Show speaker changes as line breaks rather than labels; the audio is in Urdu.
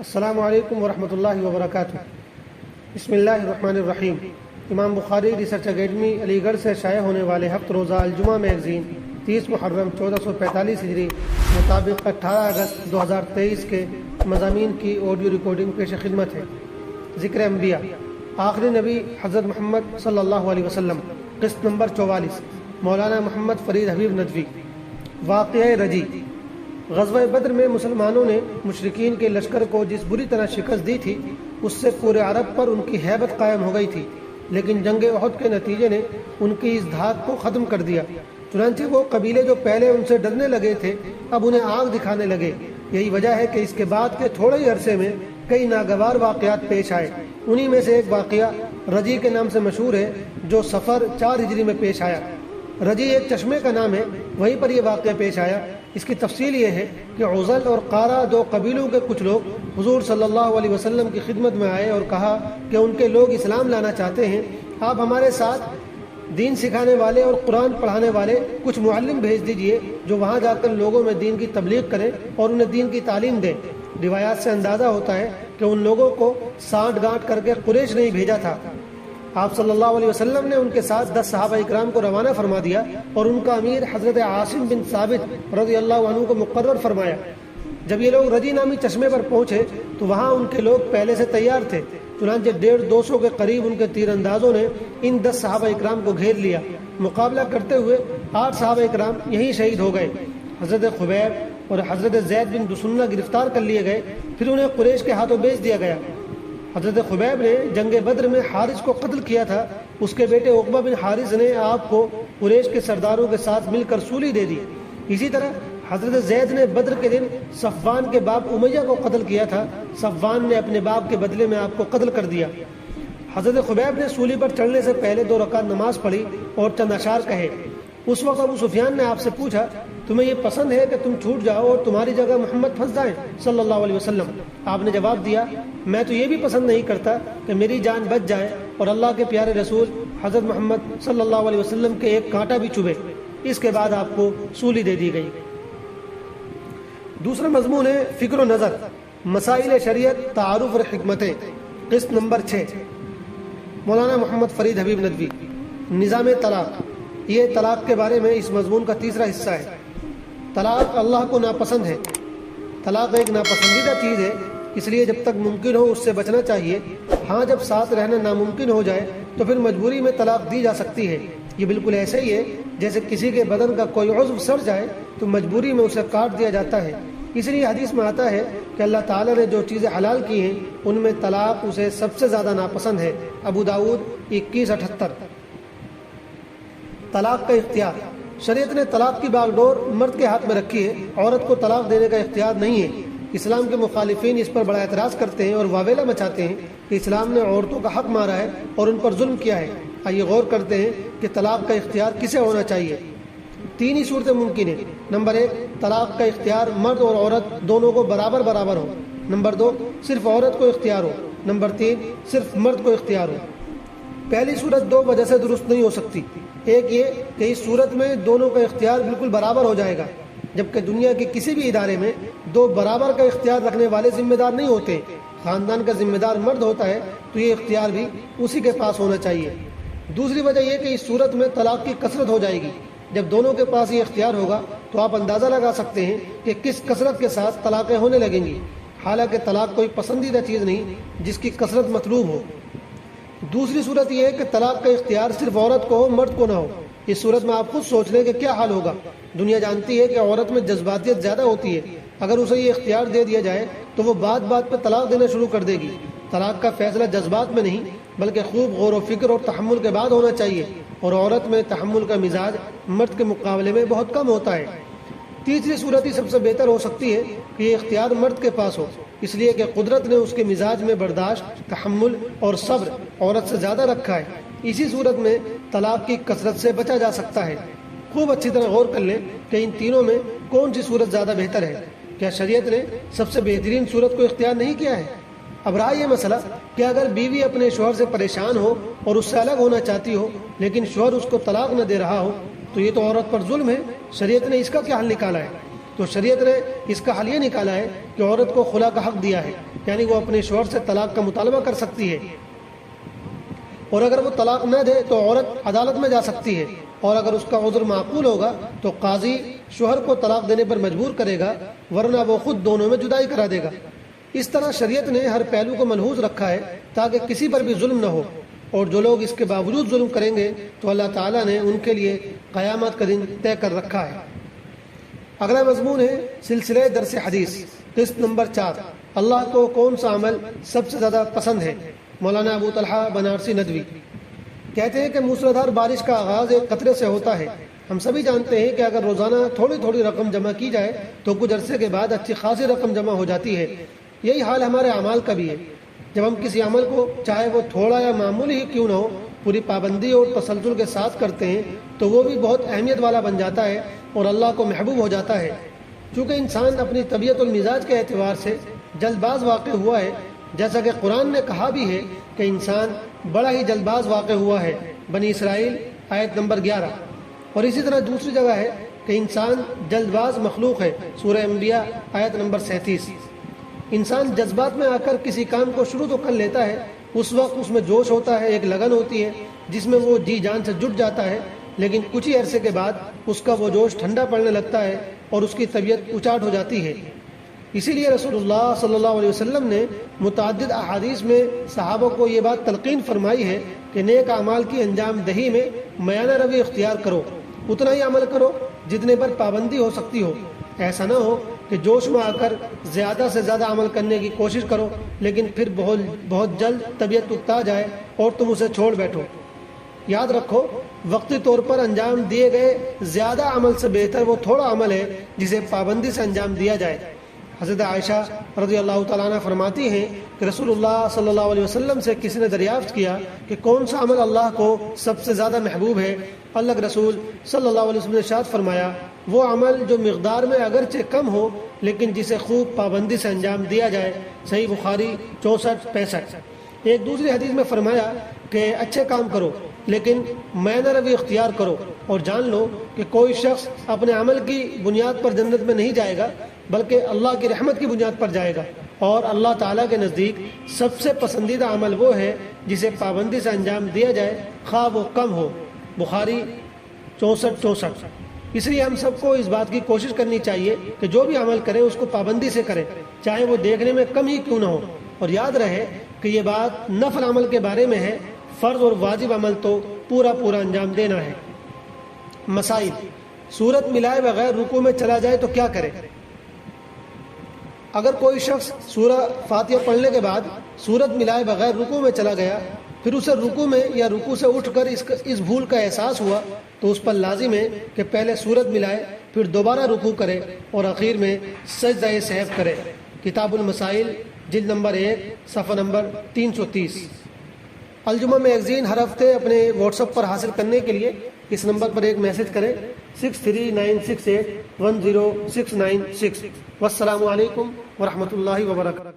السلام علیکم ورحمۃ اللہ وبرکاتہ۔ بسم اللہ الرحمن الرحیم۔ امام بخاری ریسرچ اکیڈمی علی گڑھ سے شائع ہونے والے ہفت روزہ الجمعہ میگزین 30 محرم 1445 ہجری مطابق 18 اگست 2023 کے مضامین کی آڈیو ریکارڈنگ پیش خدمت ہے۔ ذکر انبیاء، آخری نبی حضرت محمد صلی اللہ علیہ وسلم، قسط نمبر 44، مولانا محمد فرید حبیب ندوی۔ واقعہ رجی۔ غزوہ بدر میں مسلمانوں نے مشرکین کے لشکر کو جس بری طرح شکست دی تھی، اس سے پورے عرب پر ان کی ہیبت قائم ہو گئی تھی، لیکن جنگ احد کے نتیجے نے ان کی اس دھاک کو ختم کر دیا۔ چنانچہ وہ قبیلے جو پہلے ان سے ڈرنے لگے تھے اب انہیں آنکھ دکھانے لگے۔ یہی وجہ ہے کہ اس کے بعد کے تھوڑے ہی عرصے میں کئی ناگوار واقعات پیش آئے۔ انہی میں سے ایک واقعہ رجی کے نام سے مشہور ہے، جو صفر 4 ہجری میں پیش آیا۔ رجی ایک چشمے کا نام ہے، وہیں پر یہ واقعہ پیش آیا۔ اس کی تفصیل یہ ہے کہ عزل اور قارہ دو قبیلوں کے کچھ لوگ حضور صلی اللہ علیہ وسلم کی خدمت میں آئے اور کہا کہ ان کے لوگ اسلام لانا چاہتے ہیں، آپ ہمارے ساتھ دین سکھانے والے اور قرآن پڑھانے والے کچھ معلم بھیج دیجئے جو وہاں جا کر لوگوں میں دین کی تبلیغ کریں اور انہیں دین کی تعلیم دیں۔ روایات سے اندازہ ہوتا ہے کہ ان لوگوں کو سانٹ گانٹ کر کے قریش نے ہی بھیجا تھا۔ آپ صلی اللہ علیہ وسلم نے ان کے ساتھ 10 صحابہ اکرام کو روانہ فرما دیا اور ان کا امیر حضرت عاصم بن ثابت رضی اللہ عنہ کو مقرر فرمایا۔ جب یہ لوگ رجی نامی چشمے پر پہنچے تو وہاں ان کے لوگ پہلے سے تیار تھے، چنانچہ 150-200 کے قریب ان کے تیر اندازوں نے ان 10 صحابہ اکرام کو گھیر لیا۔ مقابلہ کرتے ہوئے 8 صحابہ اکرام یہیں شہید ہو گئے۔ حضرت خبیب اور حضرت زید بن دسنہ گرفتار کر لیے گئے، پھر انہیں قریش کے ہاتھوں بیچ دیا گیا۔ حضرت خبیب نے جنگ بدر میں حارث کو قتل کیا تھا، اس کے بیٹے عقبہ بن حارث نے آپ کو قریش کے سرداروں کے ساتھ مل کر سولی دے دی۔ اسی طرح حضرت زید نے بدر کے دن صفوان کے باپ امیہ کو قتل کیا تھا، صفوان نے اپنے باپ کے بدلے میں آپ کو قتل کر دیا۔ حضرت خبیب نے سولی پر چڑھنے سے پہلے 2 رکعت نماز پڑھی اور چند اشعار کہے۔ اس وقت ابو سفیان نے آپ سے پوچھا، تمہیں یہ پسند ہے کہ تم چھوٹ جاؤ اور تمہاری جگہ محمد پھنس جائیں صلی اللہ علیہ وسلم؟ آپ نے جواب دیا، میں تو یہ بھی پسند نہیں کرتا کہ میری جان بچ جائے اور اللہ کے پیارے رسول حضرت محمد صلی اللہ علیہ وسلم کے ایک کانٹا بھی چبھے۔ اس کے بعد آپ کو سولی دے دی گئی۔ دوسرا مضمون ہے فکر و نظر، مسائل شریعت، تعارف اور حکمتیں، قسط نمبر 6، مولانا محمد فرید حبیب ندوی۔ نظام طلاق، یہ طلاق کے بارے میں اس مضمون کا تیسرا حصہ ہے۔ طلاق اللہ کو ناپسند ہے۔ طلاق ایک ناپسندیدہ چیز ہے، اس لیے جب تک ممکن ہو اس سے بچنا چاہیے۔ ہاں، جب ساتھ رہنا ناممکن ہو جائے تو پھر مجبوری میں طلاق دی جا سکتی ہے۔ یہ بالکل ایسے ہی ہے جیسے کسی کے بدن کا کوئی عضو سڑ جائے تو مجبوری میں اسے کاٹ دیا جاتا ہے۔ اس لیے حدیث میں آتا ہے کہ اللہ تعالیٰ نے جو چیزیں حلال کی ہیں ان میں طلاق اسے سب سے زیادہ ناپسند ہے۔ ابو داؤد 2178۔ طلاق کا اختیار، شریعت نے طلاق کی باغ ڈور مرد کے ہاتھ میں رکھی ہے، عورت کو طلاق دینے کا اختیار نہیں ہے۔ اسلام کے مخالفین اس پر بڑا اعتراض کرتے ہیں اور واویلا مچاتے ہیں کہ اسلام نے عورتوں کا حق مارا ہے اور ان پر ظلم کیا ہے۔ آئیے غور کرتے ہیں کہ طلاق کا اختیار کسے ہونا چاہیے۔ 3 ہی صورتیں ممکن ہیں۔ نمبر 1، طلاق کا اختیار مرد اور عورت دونوں کو برابر ہو۔ نمبر 2، صرف عورت کو اختیار ہو۔ نمبر 3، صرف مرد کو اختیار ہو۔ پہلی صورت 2 وجہ سے درست نہیں ہو سکتی۔ ایک یہ کہ اس صورت میں دونوں کا اختیار بالکل برابر ہو جائے گا، جبکہ دنیا کے کسی بھی ادارے میں 2 برابر کا اختیار رکھنے والے ذمہ دار نہیں ہوتے۔ خاندان کا ذمہ دار مرد ہوتا ہے تو یہ اختیار بھی اسی کے پاس ہونا چاہیے۔ دوسری وجہ یہ کہ اس صورت میں طلاق کی کثرت ہو جائے گی۔ جب دونوں کے پاس یہ اختیار ہوگا تو آپ اندازہ لگا سکتے ہیں کہ کس کثرت کے ساتھ طلاقیں ہونے لگیں گی، حالانکہ طلاق کوئی پسندیدہ چیز نہیں جس کی کثرت مطلوب ہو۔ دوسری صورت یہ ہے کہ طلاق کا اختیار صرف عورت کو ہو، مرد کو نہ ہو۔ اس صورت میں آپ خود سوچ لیں کہ کیا حال ہوگا۔ دنیا جانتی ہے کہ عورت میں جذباتیت زیادہ ہوتی ہے، اگر اسے یہ اختیار دے دیا جائے تو وہ بات بات پہ طلاق دینا شروع کر دے گی۔ طلاق کا فیصلہ جذبات میں نہیں بلکہ خوب غور و فکر اور تحمل کے بعد ہونا چاہیے، اور عورت میں تحمل کا مزاج مرد کے مقابلے میں بہت کم ہوتا ہے۔ تیسری صورت ہی سب سے بہتر ہو سکتی ہے کہ یہ اختیار مرد کے پاس ہو، اس لیے کہ قدرت نے اس کے مزاج میں برداشت، تحمل اور صبر عورت سے زیادہ رکھا ہے۔ اسی صورت میں طلاق کی کثرت سے بچا جا سکتا ہے۔ خوب اچھی طرح غور کر لیں کہ ان تینوں میں کون سی صورت زیادہ بہتر ہے۔ کیا شریعت نے سب سے بہترین صورت کو اختیار نہیں کیا ہے؟ اب رہا یہ مسئلہ کہ اگر بیوی اپنے شوہر سے پریشان ہو اور اس سے الگ ہونا چاہتی ہو لیکن شوہر اس کو طلاق نہ دے رہا ہو تو یہ تو عورت پر ظلم ہے۔ شریعت نے اس کا کیا حل نکالا ہے؟ تو شریعت نے اس کا حل یہ نکالا ہے کہ عورت کو خلا کا حق دیا ہے، یعنی وہ اپنے شوہر سے طلاق کا مطالبہ کر سکتی ہے، اور اگر وہ طلاق نہ دے تو عورت عدالت میں جا سکتی ہے، اور اگر اس کا عذر معقول ہوگا تو قاضی شوہر کو طلاق دینے پر مجبور کرے گا، ورنہ وہ خود دونوں میں جدائی کرا دے گا۔ اس طرح شریعت نے ہر پہلو کو ملحوظ رکھا ہے تاکہ کسی پر بھی ظلم نہ ہو، اور جو لوگ اس کے باوجود ظلم کریں گے تو اللہ تعالیٰ نے ان کے لیے قیامت کا دن طے کر رکھا ہے۔ اگلا مضمون ہے سلسلہ درس حدیث، قسط نمبر 4، اللہ کو کون سا عمل سب سے زیادہ پسند ہے؟ مولانا ابو طلحہ بنارسی ندوی کہتے ہیں کہ موسلادھار بارش کا آغاز ایک قطرے سے ہوتا ہے۔ ہم سبھی جانتے ہیں کہ اگر روزانہ تھوڑی تھوڑی رقم جمع کی جائے تو کچھ عرصے کے بعد اچھی خاصی رقم جمع ہو جاتی ہے۔ یہی حال ہمارے اعمال کا بھی ہے۔ جب ہم کسی عمل کو چاہے وہ تھوڑا یا معمولی ہی کیوں نہ ہو پوری پابندی اور تسلسل کے ساتھ کرتے ہیں تو وہ بھی بہت اہمیت والا بن جاتا ہے اور اللہ کو محبوب ہو جاتا ہے۔ چونکہ انسان اپنی طبیعت المزاج کے اعتبار سے جلد باز واقع ہوا ہے، جیسا کہ قرآن نے کہا بھی ہے کہ انسان بڑا ہی جلد باز واقع ہوا ہے، بنی اسرائیل آیت نمبر 11۔ اور اسی طرح دوسری جگہ ہے کہ انسان جلد باز مخلوق ہے، سورہ انبیاء آیت نمبر 37۔ انسان جذبات میں آ کر کسی کام کو شروع تو کر لیتا ہے، اس وقت اس میں جوش ہوتا ہے، ایک لگن ہوتی ہے جس میں وہ جی جان سے جٹ جاتا ہے، لیکن کچھ ہی عرصے کے بعد اس کا وہ جوش ٹھنڈا پڑنے لگتا ہے اور اس کی طبیعت اچاٹ ہو جاتی ہے۔ اسی لیے رسول اللہ صلی اللہ علیہ وسلم نے متعدد احادیث میں صحابہ کو یہ بات تلقین فرمائی ہے کہ نیک اعمال کی انجام دہی میں میانہ روی اختیار کرو، اتنا ہی عمل کرو جتنے پر پابندی ہو سکتی ہو۔ ایسا نہ ہو کہ جوش میں آ کر زیادہ سے زیادہ عمل کرنے کی کوشش کرو لیکن پھر بہت جلد طبیعت اکتا جائے اور تم اسے چھوڑ بیٹھو۔ یاد رکھو، وقتی طور پر انجام دیے گئے زیادہ عمل سے بہتر وہ تھوڑا عمل ہے جسے پابندی سے انجام دیا جائے۔ حضرت عائشہ رضی اللہ تعالیٰ عنہ فرماتی ہیں کہ رسول اللہ صلی اللہ علیہ وسلم سے کسی نے دریافت کیا کہ کون سا عمل اللہ کو سب سے زیادہ محبوب ہے؟ اللہ کے رسول صلی اللہ علیہ وسلم نے ارشاد فرمایا، وہ عمل جو مقدار میں اگرچہ کم ہو لیکن جسے خوب پابندی سے انجام دیا جائے۔ صحیح بخاری 64-65۔ ایک دوسری حدیث میں فرمایا کہ اچھے کام کرو لیکن میانہ روی اختیار کرو، اور جان لو کہ کوئی شخص اپنے عمل کی بنیاد پر جنت میں نہیں جائے گا بلکہ اللہ کی رحمت کی بنیاد پر جائے گا، اور اللہ تعالیٰ کے نزدیک سب سے پسندیدہ عمل وہ ہے جسے پابندی سے انجام دیا جائے، خواہ وہ کم ہو۔ بخاری 64-64۔ اس لیے ہم سب کو اس بات کی کوشش کرنی چاہیے کہ جو بھی عمل کریں اس کو پابندی سے کریں، چاہے وہ دیکھنے میں کم ہی کیوں نہ ہو، اور یاد رہے کہ یہ بات نفل عمل کے بارے میں ہے، فرض اور واجب عمل تو پورا انجام دینا ہے۔ مسائل: سورت ملائے بغیر رکوع میں چلا جائے تو کیا کرے؟ اگر کوئی شخص سورہ فاتحہ پڑھنے کے بعد سورت ملائے بغیر رکوع میں چلا گیا، پھر اسے رکوع میں یا رکوع سے اٹھ کر اس بھول کا احساس ہوا تو اس پر لازم ہے کہ پہلے سورت ملائے، پھر دوبارہ رکوع کرے اور اخیر میں سجدہ سہو کرے۔ کتاب المسائل جلد نمبر 1 صفحہ نمبر 330۔ الجمعہ میگزین ہر ہفتے اپنے واٹس ایپ پر حاصل کرنے کے لیے اس نمبر پر ایک میسج کریں 639681069 والسلام علیکم ورحمۃ اللہ وبرکاتہ۔